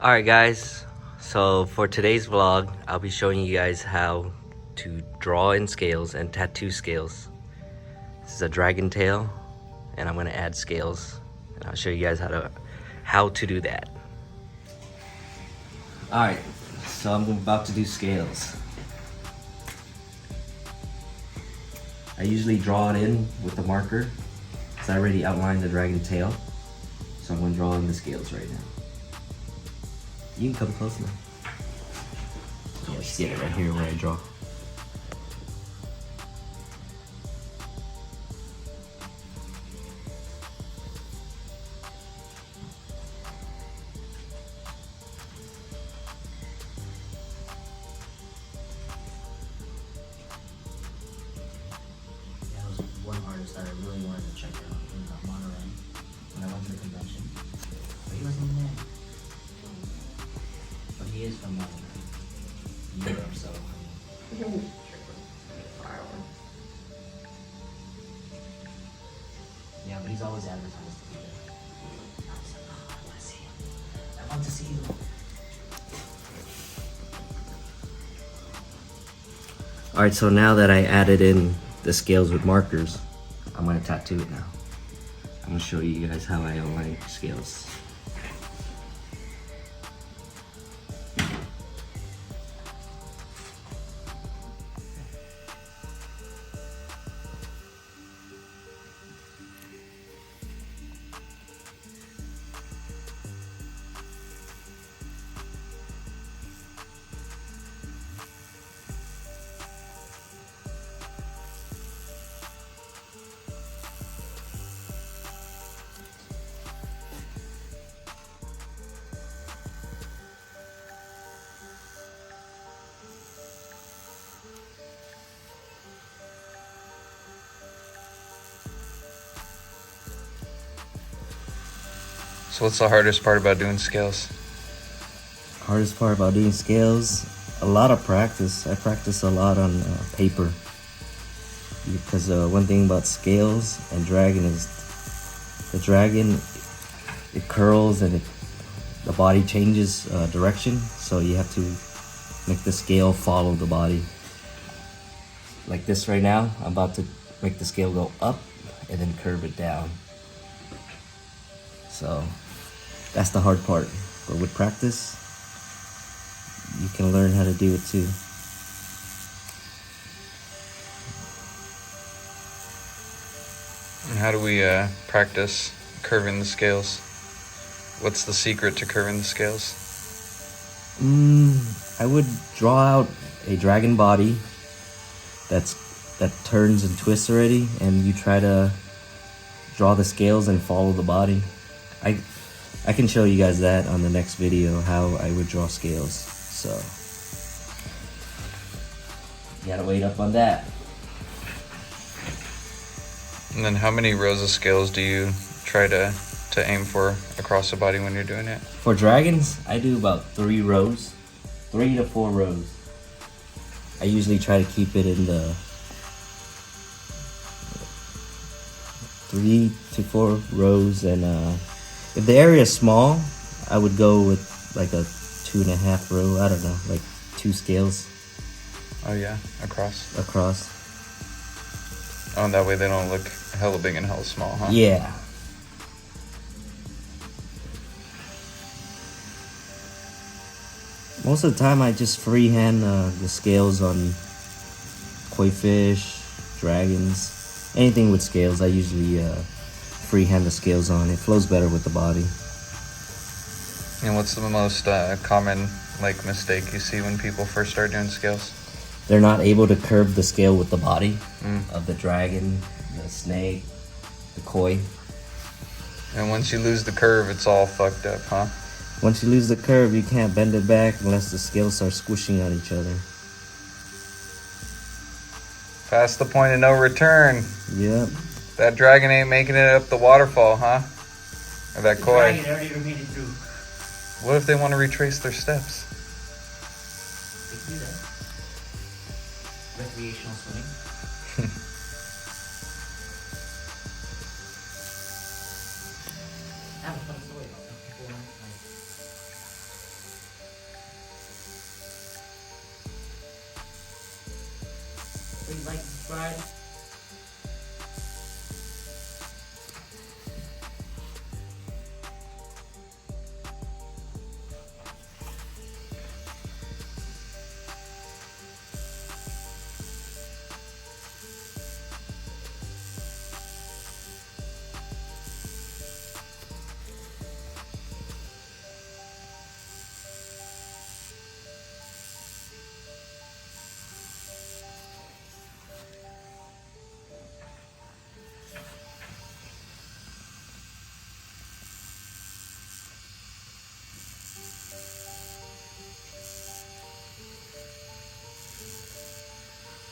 Alright guys, so for today's vlog, I'll be showing you guys how to draw in scales and tattoo scales. This is a dragon tail, and I'm going to add scales, and I'll show you guys how to do that. Alright, so I'm about to do scales. I usually draw it in with a marker, because I already outlined the dragon tail, so I'm going to draw in the scales right now. You can come close now. Yeah, see it right here where I draw. That was one artist that I really wanted to check out in Monterey when I went to the convention. But he wasn't even there. But he is from Europe, so I mean, yeah, but he's always advertised to be there. I was like, oh, I want to see him. I want to see you. Alright, so now that I added in the scales with markers, I'm going to tattoo it now. I'm going to show you guys how I align scales. So what's the hardest part about doing scales? Hardest part about doing scales, a lot of practice. I practice a lot on paper. Because one thing about scales and dragon is the dragon, it curls and the body changes direction. So you have to make the scale follow the body. Like this right now, I'm about to make the scale go up and then curve it down. So that's the hard part. But with practice, you can learn how to do it too. And how do we practice curving the scales? What's the secret to curving the scales? I would draw out a dragon body that turns and twists already, and you try to draw the scales and follow the body. I can show you guys that on the next video, how I would draw scales. So you gotta wait up on that. And then how many rows of scales do you try to aim for across the body when you're doing it? For dragons, I do about 3 rows, 3 to 4 rows. I usually try to keep it in the 3 to 4 rows, and if the area is small, I would go with like a 2.5 row. I don't know, like 2 scales Oh yeah, across. Oh, and that way they don't look hella big and hella small, huh? Yeah. Most of the time, I just freehand the scales on koi fish, dragons, anything with scales. I usually freehand the scales on. It flows better with the body. And what's the most common mistake you see when people first start doing scales? They're not able to curve the scale with the body of the dragon, the snake, the koi. And once you lose the curve, it's all fucked up, huh? Once you lose the curve, you can't bend it back unless the scales start squishing on each other. Past the point of no return. Yep. That dragon ain't making it up the waterfall, huh? Or that koi. Dragon already made it through. What if they want to retrace their steps? They can do that. Recreational swimming. I have a fun story about that before. Right.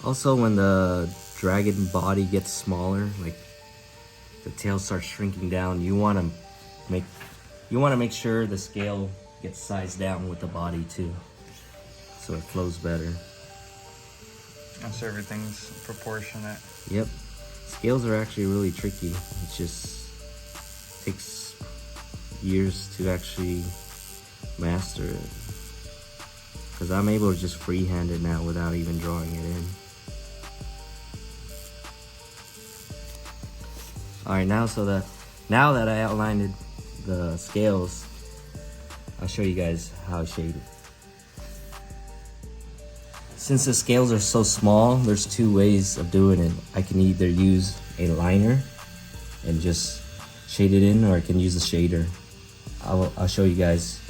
Also, when the dragon body gets smaller, like the tail starts shrinking down, you want to make sure the scale gets sized down with the body too, so it flows better. So everything's proportionate. Yep. Scales are actually really tricky. It just takes years to actually master it. Because I'm able to just freehand it now without even drawing it in. Alright, now that I outlined the scales, I'll show you guys how I shade it. Since the scales are so small, there's two ways of doing it. I can either use a liner and just shade it in, or I can use a shader. I'll show you guys.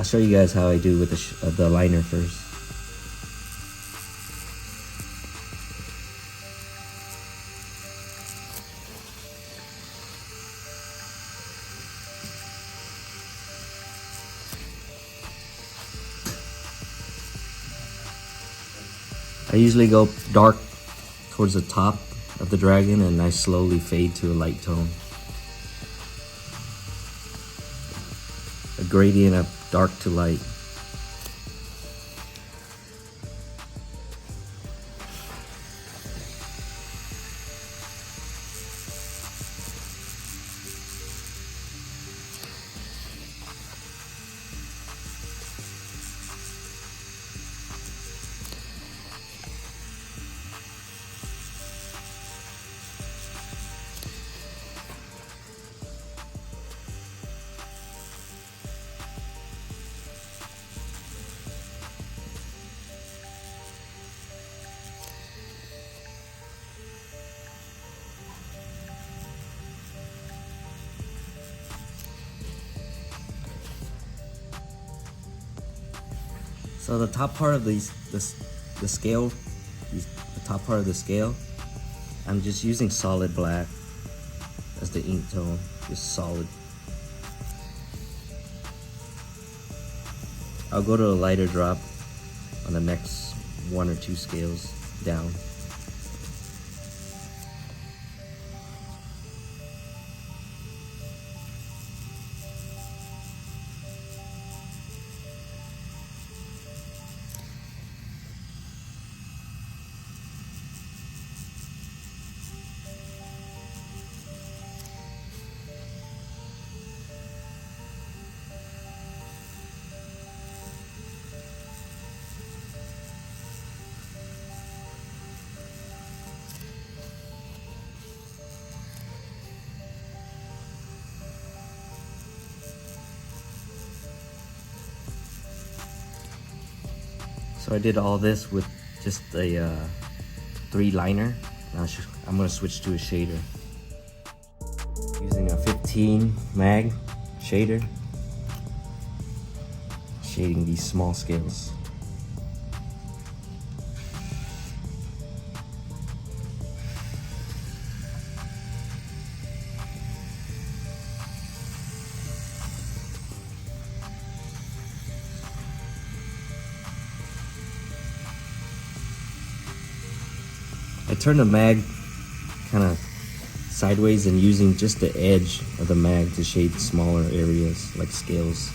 I'll show you guys how I do with the liner first. I usually go dark towards the top of the dragon and I slowly fade to a light tone. A gradient of dark to light. So the top part of the scale, the top part of the scale, I'm just using solid black as the ink tone, just solid. I'll go to a lighter drop on the next one or two scales down. So I did all this with just a 3 liner. Now I'm gonna switch to a shader. Using a 15 mag shader, shading these small scales. I turn the mag kind of sideways and using just the edge of the mag to shade smaller areas like scales,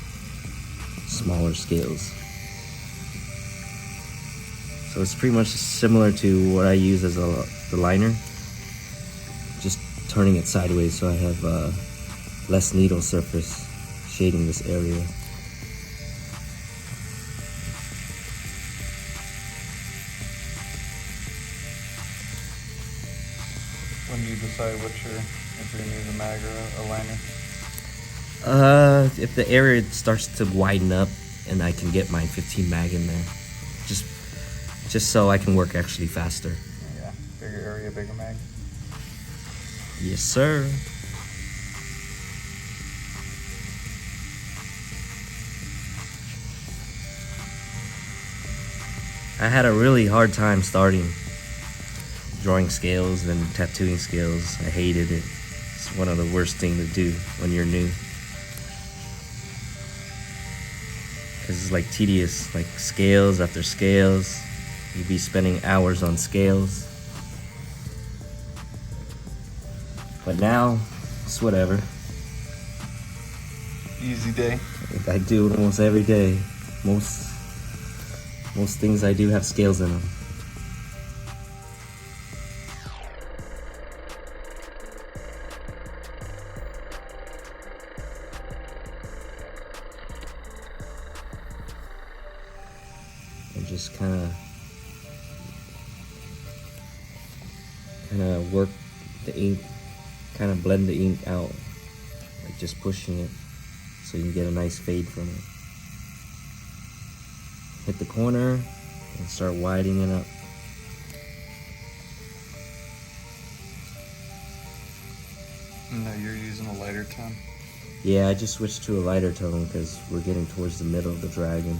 smaller scales. So it's pretty much similar to what I use as the liner, just turning it sideways so I have less needle surface shading this area. decide if you're gonna use a mag or a liner? If the area starts to widen up and I can get my 15 mag in there, just so I can work actually faster. Yeah, bigger area, bigger mag. Yes, sir. I had a really hard time starting drawing scales and tattooing scales. I hated it. It's one of the worst things to do when you're new. Because it's like tedious, like scales after scales. You'd be spending hours on scales. But now, it's whatever. Easy day. I do it almost every day. Most things I do have scales in them. And just kind of work the ink, kind of blend the ink out, like just pushing it so you can get a nice fade from it. Hit the corner and start widening it up. No, you're using a lighter tone. Yeah, I just switched to a lighter tone because we're getting towards the middle of the dragon.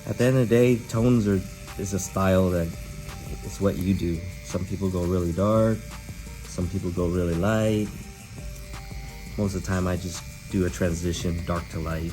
At the end of the day, tones is a style that it's what you do. Some people go really dark, some people go really light. Most of the time I just do a transition, dark to light.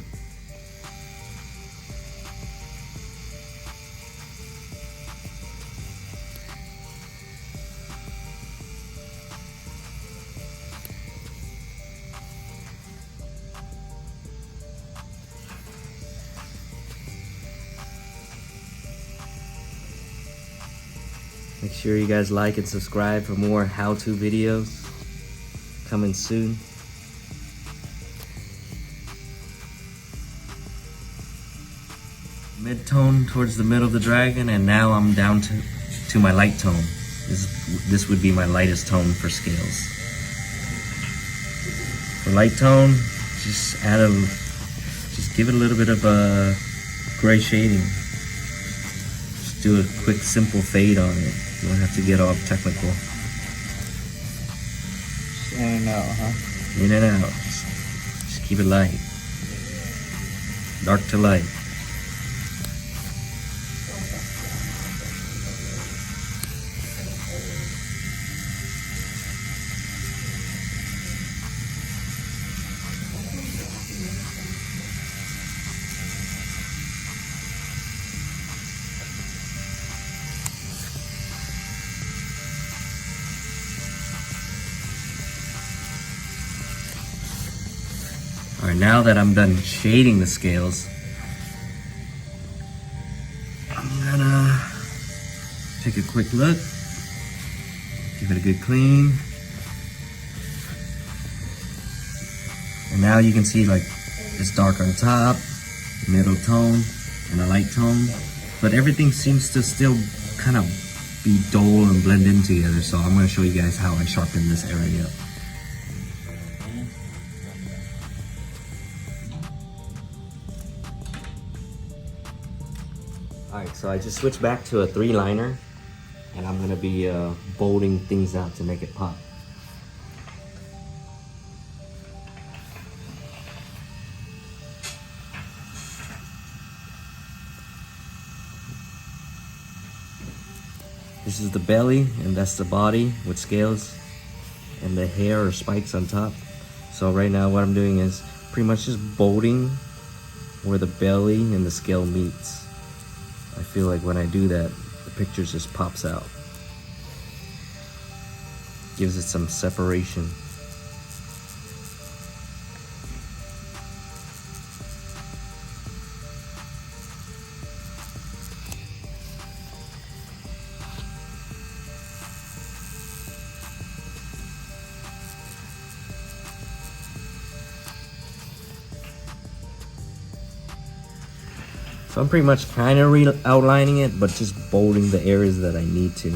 Make sure you guys like and subscribe for more how-to videos coming soon. Mid-tone towards the middle of the dragon, and now I'm down to my light tone. This would be my lightest tone for scales. For light tone, just give it a little bit of a gray shading. Just do a quick, simple fade on it. You don't have to get all technical. Just in and out, huh? In and out. Just keep it light. Dark to light. Alright, now that I'm done shading the scales, I'm gonna take a quick look, give it a good clean, and now you can see like it's dark on top, middle tone, and a light tone, but everything seems to still kind of be dull and blend in together, so I'm gonna show you guys how I sharpen this area up. Alright, so I just switched back to a 3-liner, and I'm gonna be bolding things out to make it pop. This is the belly, and that's the body with scales, and the hair or spikes on top. So right now what I'm doing is pretty much just bolding where the belly and the scale meets. I feel like when I do that, the picture just pops out. Gives it some separation. So I'm pretty much kind of outlining it, but just bolding the areas that I need to.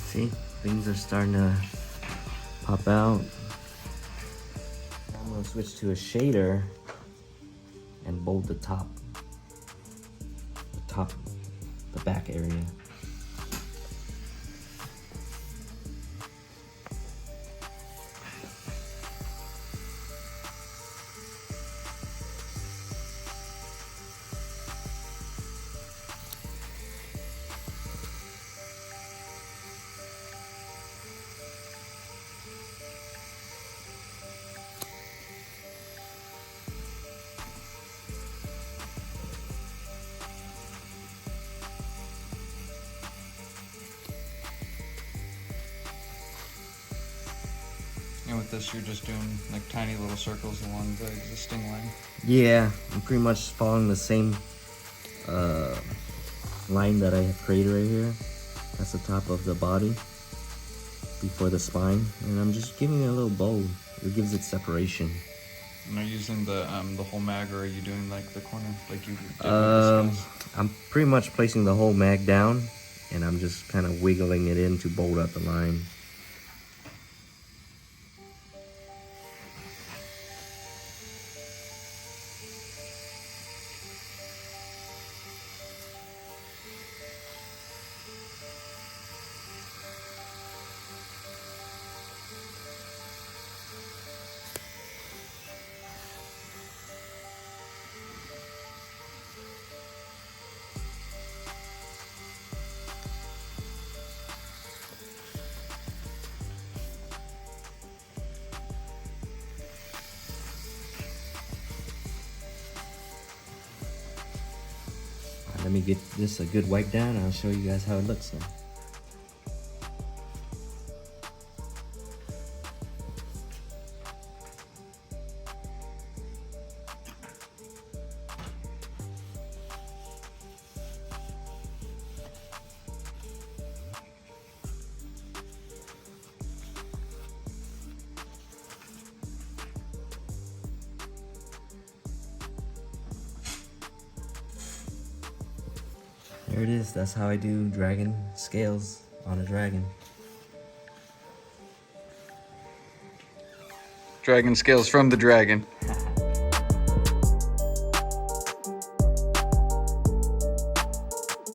See, things are starting to pop out. I'm gonna switch to a shader and bold the back area. And with this, you're just doing like tiny little circles along the existing line. Yeah, I'm pretty much following the same line that I have created right here. That's the top of the body before the spine, and I'm just giving it a little bold. It gives it separation. And are you using the whole mag, or are you doing like the corner like you did with the scales? I'm pretty much placing the whole mag down, and I'm just kind of wiggling it in to bold out the line. Let me get this a good wipe down, and I'll show you guys how it looks now. There it is. That's how I do dragon scales on a dragon. Dragon scales from the dragon.